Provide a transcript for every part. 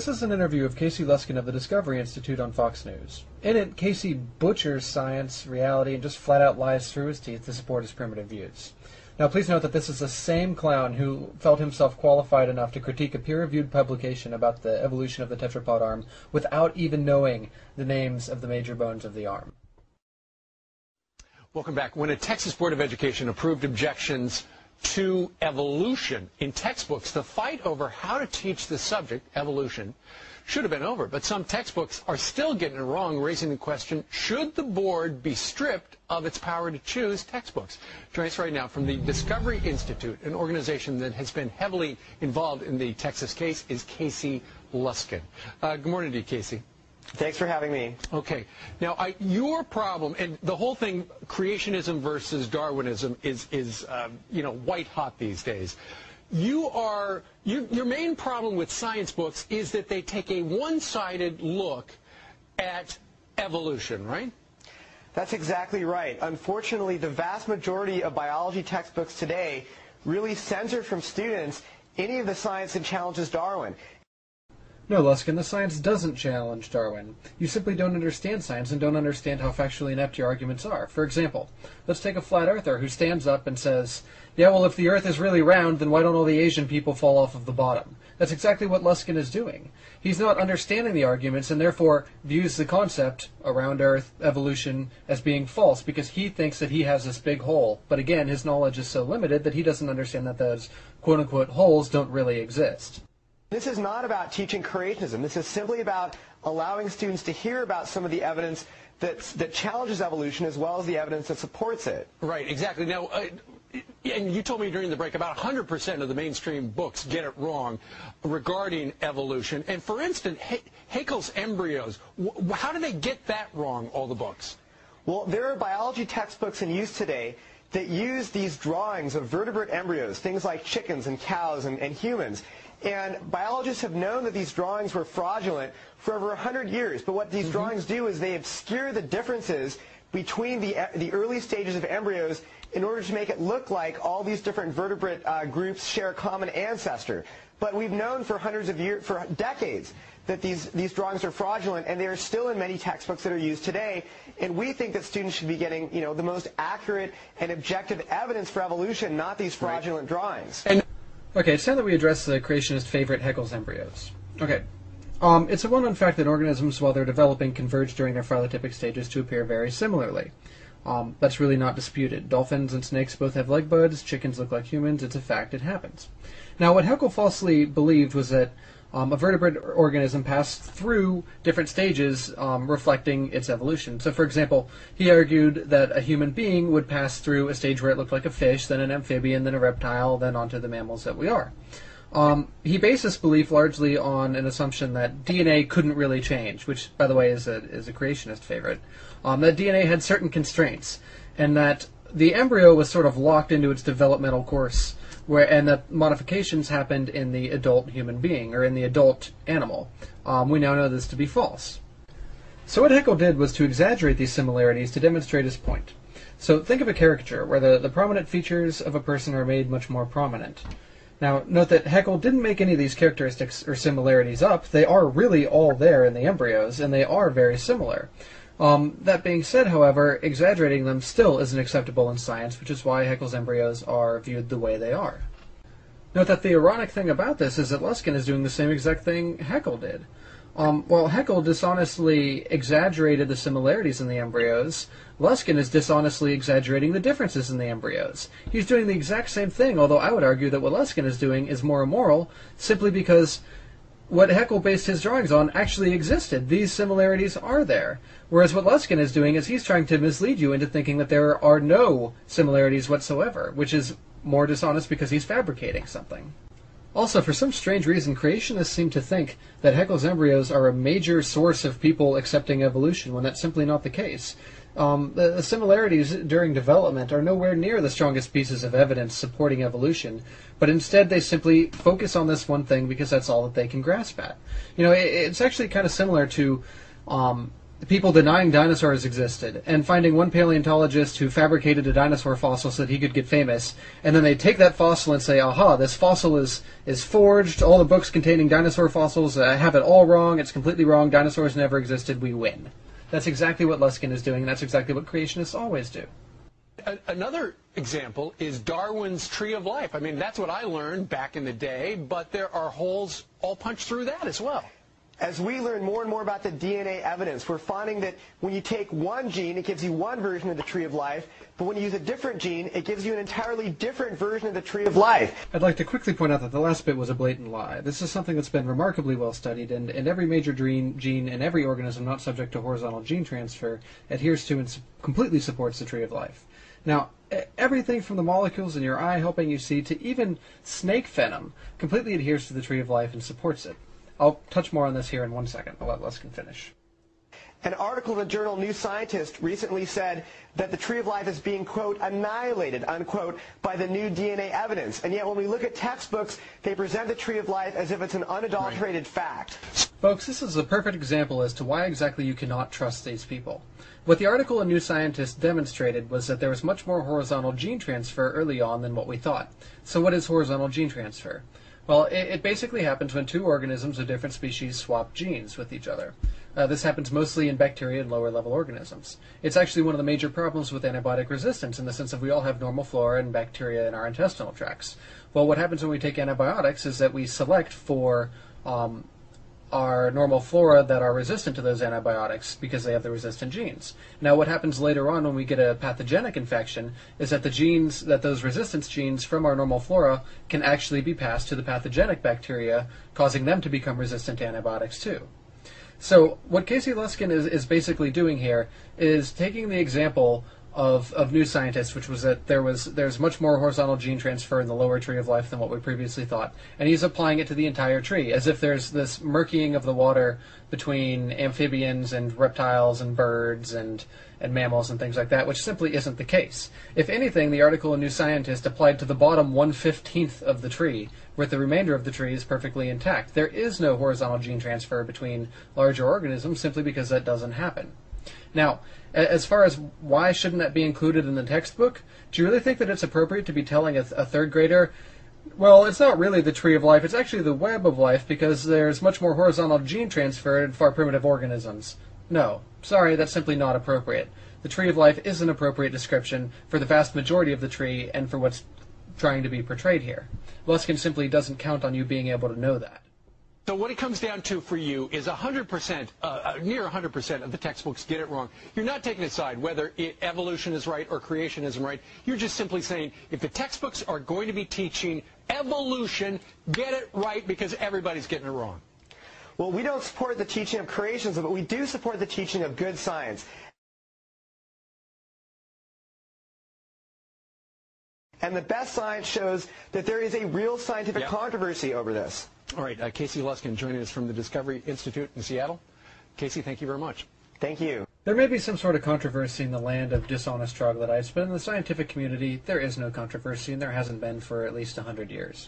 This is an interview of Casey Luskin of the Discovery Institute on Fox News. In it, Casey butchers science, reality, and just flat-out lies through his teeth to support his primitive views. Now, please note that this is the same clown who felt himself qualified enough to critique a peer-reviewed publication about the evolution of the tetrapod arm without even knowing the names of the major bones of the arm. Welcome back. When a Texas Board of Education approved objections to evolution in textbooks, the fight over how to teach the subject, evolution, should have been over. But some textbooks are still getting it wrong, raising the question, should the board be stripped of its power to choose textbooks? Joining us right now from the Discovery Institute, an organization that has been heavily involved in the Texas case, is Casey Luskin. Good morning to you, Casey. Thanks for having me. Okay. Now, your problem, and the whole thing, creationism versus Darwinism, is white hot these days. Your main problem with science books is that they take a one-sided look at evolution, right? That's exactly right. Unfortunately, the vast majority of biology textbooks today really censor from students any of the science that challenges Darwin. No, Luskin, the science doesn't challenge Darwin. You simply don't understand science and don't understand how factually inept your arguments are. For example, let's take a flat earther who stands up and says, yeah, well, if the earth is really round, then why don't all the Asian people fall off of the bottom? That's exactly what Luskin is doing. He's not understanding the arguments and therefore views the concept, around earth, evolution, as being false because he thinks that he has this big hole. But again, his knowledge is so limited that he doesn't understand that those quote-unquote holes don't really exist. This is not about teaching creationism. This is simply about allowing students to hear about some of the evidence that challenges evolution as well as the evidence that supports it. Right, exactly. Now, and you told me during the break about 100% of the mainstream books get it wrong regarding evolution. And for instance, Haeckel's embryos, how do they get that wrong, all the books? Well, there are biology textbooks in use today that use these drawings of vertebrate embryos, things like chickens and cows and humans. And biologists have known that these drawings were fraudulent for over 100 years. But what these drawings do is they obscure the differences between the early stages of embryos in order to make it look like all these different vertebrate groups share a common ancestor. But we've known for hundreds of years, for decades, that these drawings are fraudulent, and they are still in many textbooks that are used today. And we think that students should be getting, the most accurate and objective evidence for evolution, not these fraudulent drawings. Okay, it's time that we address the creationist favorite, Haeckel's embryos. Okay. It's a well-known fact that organisms, while they're developing, converge during their phylotypic stages to appear very similarly. That's really not disputed. Dolphins and snakes both have leg buds, chickens look like humans, it's a fact, it happens. Now, what Haeckel falsely believed was that a vertebrate organism passed through different stages reflecting its evolution. So, for example, he argued that a human being would pass through a stage where it looked like a fish, then an amphibian, then a reptile, then onto the mammals that we are. He based this belief largely on an assumption that DNA couldn't really change, which, by the way, is a creationist favorite. That DNA had certain constraints, and that the embryo was sort of locked into its developmental course, and that modifications happened in the adult human being, or in the adult animal. We now know this to be false. So what Haeckel did was to exaggerate these similarities to demonstrate his point. So think of a caricature, where the prominent features of a person are made much more prominent. Now, note that Haeckel didn't make any of these characteristics or similarities up. They are really all there in the embryos, and they are very similar. That being said, however, exaggerating them still isn't acceptable in science, which is why Haeckel's embryos are viewed the way they are. Note that the ironic thing about this is that Luskin is doing the same exact thing Haeckel did. While Haeckel dishonestly exaggerated the similarities in the embryos, Luskin is dishonestly exaggerating the differences in the embryos. He's doing the exact same thing, although I would argue that what Luskin is doing is more immoral, simply because what Haeckel based his drawings on actually existed. These similarities are there. Whereas what Luskin is doing is he's trying to mislead you into thinking that there are no similarities whatsoever, which is more dishonest because he's fabricating something. Also, for some strange reason, creationists seem to think that Haeckel's embryos are a major source of people accepting evolution, when that's simply not the case. The similarities during development are nowhere near the strongest pieces of evidence supporting evolution, but instead they simply focus on this one thing because that's all that they can grasp at. It's actually kind of similar to people denying dinosaurs existed and finding one paleontologist who fabricated a dinosaur fossil so that he could get famous, and then they take that fossil and say, aha, this fossil is forged, all the books containing dinosaur fossils have it all wrong, it's completely wrong, dinosaurs never existed, we win. That's exactly what Luskin is doing, and that's exactly what creationists always do. Another example is Darwin's Tree of Life. I mean, that's what I learned back in the day, but there are holes all punched through that as well. As we learn more and more about the DNA evidence, we're finding that when you take one gene, it gives you one version of the Tree of Life, but when you use a different gene, it gives you an entirely different version of the Tree of Life. I'd like to quickly point out that the last bit was a blatant lie. This is something that's been remarkably well studied, and every major gene in every organism not subject to horizontal gene transfer adheres to and completely supports the Tree of Life. Now, everything from the molecules in your eye helping you see to even snake venom completely adheres to the Tree of Life and supports it. I'll touch more on this here in 1 second. I'll let Luskin finish. An article in the journal New Scientist recently said that the Tree of Life is being, quote, annihilated, unquote, by the new DNA evidence. And yet when we look at textbooks, they present the Tree of Life as if it's an unadulterated fact. Folks, this is a perfect example as to why exactly you cannot trust these people. What the article in New Scientist demonstrated was that there was much more horizontal gene transfer early on than what we thought. So what is horizontal gene transfer? Well, it basically happens when two organisms of different species swap genes with each other. This happens mostly in bacteria and lower-level organisms. It's actually one of the major problems with antibiotic resistance in the sense that we all have normal flora and bacteria in our intestinal tracts. Well, what happens when we take antibiotics is that we select for our normal flora that are resistant to those antibiotics because they have the resistant genes. Now what happens later on when we get a pathogenic infection is that the genes, that those resistance genes from our normal flora can actually be passed to the pathogenic bacteria, causing them to become resistant to antibiotics too. So what Casey Luskin is basically doing here is taking the example of New Scientist, which was that there's much more horizontal gene transfer in the lower Tree of Life than what we previously thought, and he's applying it to the entire tree, as if there's this murkying of the water between amphibians and reptiles and birds and mammals and things like that, which simply isn't the case. If anything, the article in New Scientist applied to the bottom 1/15th of the tree, where the remainder of the tree is perfectly intact. There is no horizontal gene transfer between larger organisms simply because that doesn't happen. Now, as far as why shouldn't that be included in the textbook, do you really think that it's appropriate to be telling a third grader, well, it's not really the Tree of Life, it's actually the web of life because there's much more horizontal gene transfer in far primitive organisms? No. Sorry, that's simply not appropriate. The Tree of Life is an appropriate description for the vast majority of the tree and for what's trying to be portrayed here. Luskin simply doesn't count on you being able to know that. So what it comes down to for you is 100%, near 100% of the textbooks get it wrong. You're not taking a side whether evolution is right or creationism right. You're just simply saying if the textbooks are going to be teaching evolution, get it right because everybody's getting it wrong. Well, we don't support the teaching of creationism, but we do support the teaching of good science. And the best science shows that there is a real scientific controversy over this. All right, Casey Luskin joining us from the Discovery Institute in Seattle. Casey, thank you very much. Thank you. There may be some sort of controversy in the land of dishonest troglodytes, but in the scientific community, there is no controversy, and there hasn't been for at least 100 years.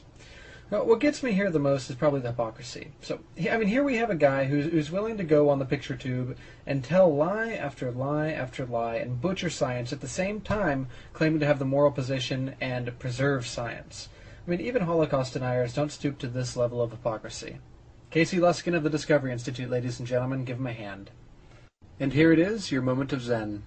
Now, what gets me here the most is probably the hypocrisy. So, I mean, here we have a guy who's willing to go on the picture tube and tell lie after lie after lie and butcher science at the same time claiming to have the moral position and preserve science. I mean, even Holocaust deniers don't stoop to this level of hypocrisy. Casey Luskin of the Discovery Institute, ladies and gentlemen, give him a hand. And here it is, your moment of Zen.